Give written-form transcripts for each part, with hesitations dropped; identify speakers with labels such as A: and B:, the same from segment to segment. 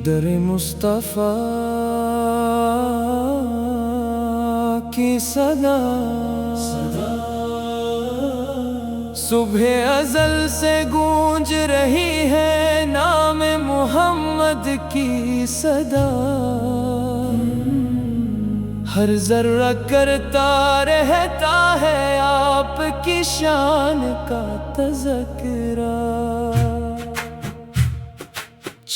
A: در مصطفیٰ کی صدا صبح ازل سے گونج رہی ہے، نام محمد کی صدا ہر ذرہ کرتا رہتا ہے آپ کی شان کا تذکرہ۔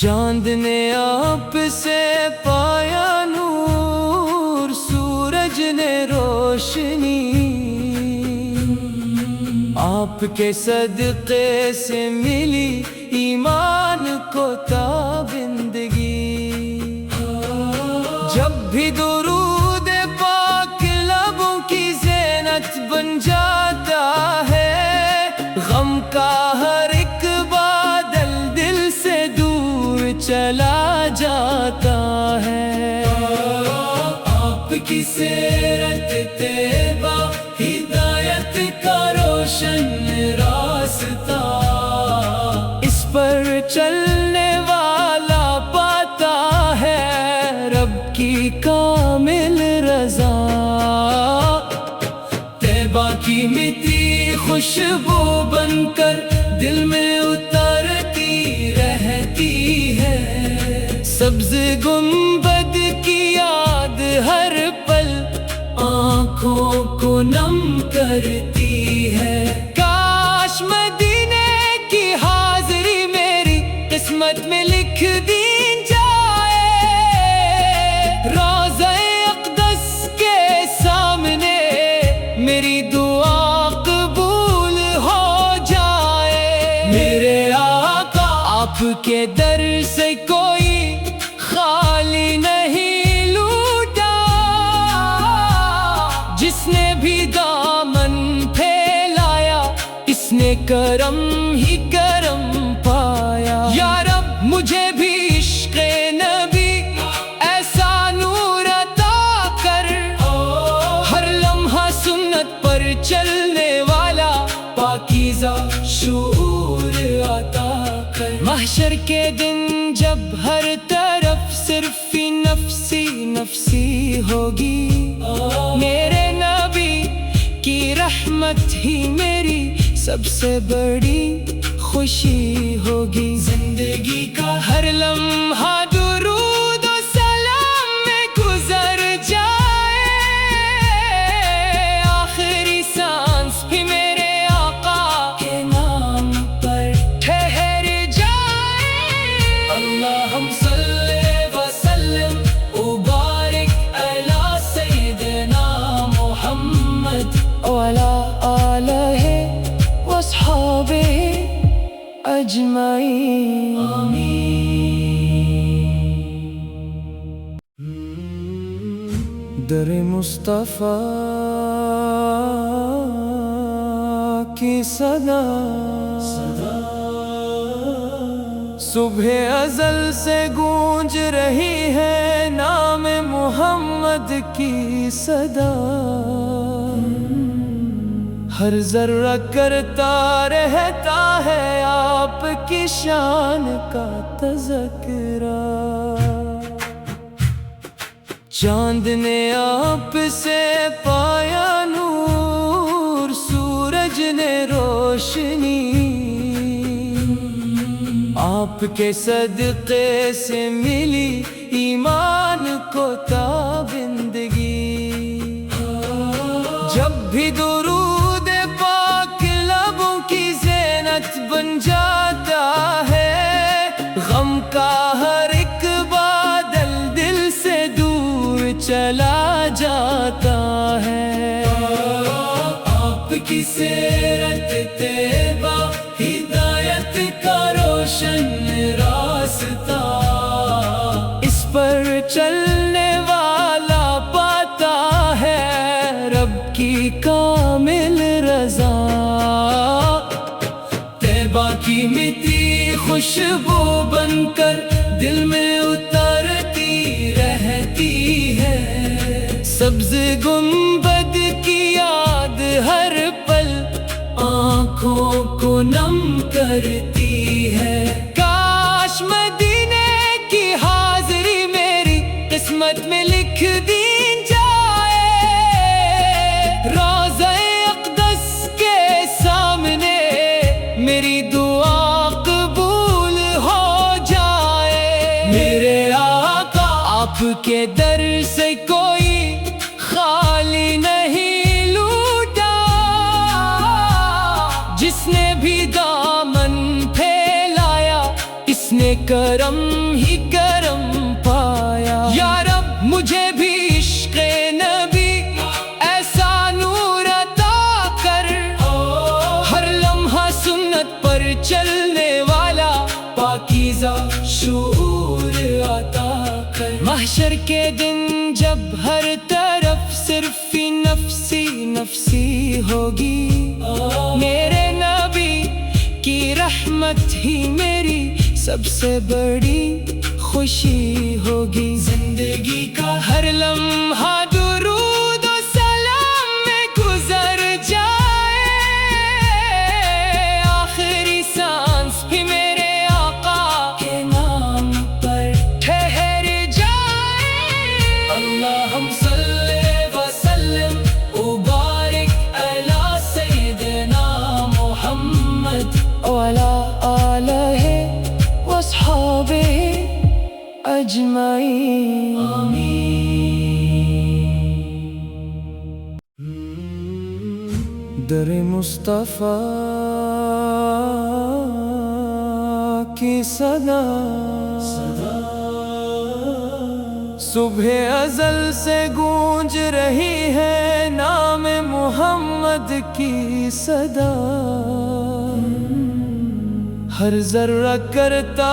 A: چاند نے آپ سے پایا نور، سورج نے روشنی، آپ کے صدقے سے ملی ایمان کو تابندگی۔ جب بھی درود پاک لبوں کی زینت بن جاتا ہے، غم کا ہر ایک بادل دل سے دور چلا جاتا ہے۔ آپ کی سیرت طیبہ ہدایت کا روشن راستہ، اس پر چلنے والا پاتا ہے رب کی کامل رضا۔ طیبہ کی مٹی خوشبو بن کر دل میں اترتی رہتی ہے، سبز گنبد کی یاد ہر پل آنکھوں کو نم کرتی ہے۔ کاش مدینے کی حاضری میری قسمت میں لکھ دی جائے، روضہ اقدس کے سامنے میری دعا قبول ہو جائے۔ میرے آقا آپ کے در سے کوئی خالی نہیں لوٹا، جس نے بھی دامن پھیلایا اس نے کرم ہی کرم پایا۔ یا رب مجھے بھی عشق نبی ایسا نور عطا کر، ہر لمحہ سنت پر چلنے والا پاکیزہ شعور عطا کر۔ محشر کے دن جب ہر طرف صرف نفسی نفسی ہوگی، میرے نبی کی رحمت ہی میری سب سے بڑی خوشی ہوگی۔ زندگی کا ہر لمحہ درود و سلام میں گزر جائے، آخری سانس بھی میرے آقا کے نام پر ٹھہر جائے۔ اللہم صلی وسلم وبارک علی سیدنا محمد وعلی آلہ واصحابہ اجمعین، در مصطفیٰ کی صدا صبح ازل سے گونج رہی ہے، نام محمد کی صدا ہر ذرہ کرتا رہتا ہے آپ کی شان کا تذکرہ۔ چاند نے آپ سے پایا نور، سورج نے روشنی، آپ کے صدقے سے ملی ایمان کو تابندگی۔ جب بھی درود پاک لبوں کی زینت بن جاتا ہے، غم کا ہر ایک بادل دل سے دور چلا جاتا ہے۔ آپ کی سیرت طیبہ ہدایت کا روشن راستہ، اس پر چلنے والا پاتا ہے رب کی کامل رضا۔ طیبہ کی مٹی خوشبو بن کر دل میں اترتی رہتی ہے، سبز گنبد کی یاد ہر پل آنکھوں کو نم کرتی ہے۔ کاش آپ کے در سے کوئی خالی نہیں لوٹا، جس نے بھی دامن پھیلایا اس نے کرم ہی کرم پایا۔ یا رب مجھے بھی عشق نبی ایسا نور عطا کر، ہر لمحہ سنت پر چلنے والا پاکیزہ شعور عطا کر۔ محشر کے دن جب ہر طرف صرف نفسی نفسی ہوگی، میرے نبی کی رحمت ہی میری سب سے بڑی خوشی ہوگی۔ زندگی کا ہر لمحہ درود و سلام میں گزر جائے، آخری سانس بھی میرے آقا کے نام پر ٹھہر جائے۔ اللہم صلی وسلم وبارک علی سیدنا محمد وعلی آلہ واصحابہ اجمعین، آمین۔ در مصطفیٰ کی صدا صبح ازل سے گونج رہی ہے، نام محمد کی صدا ہر ذرہ کرتا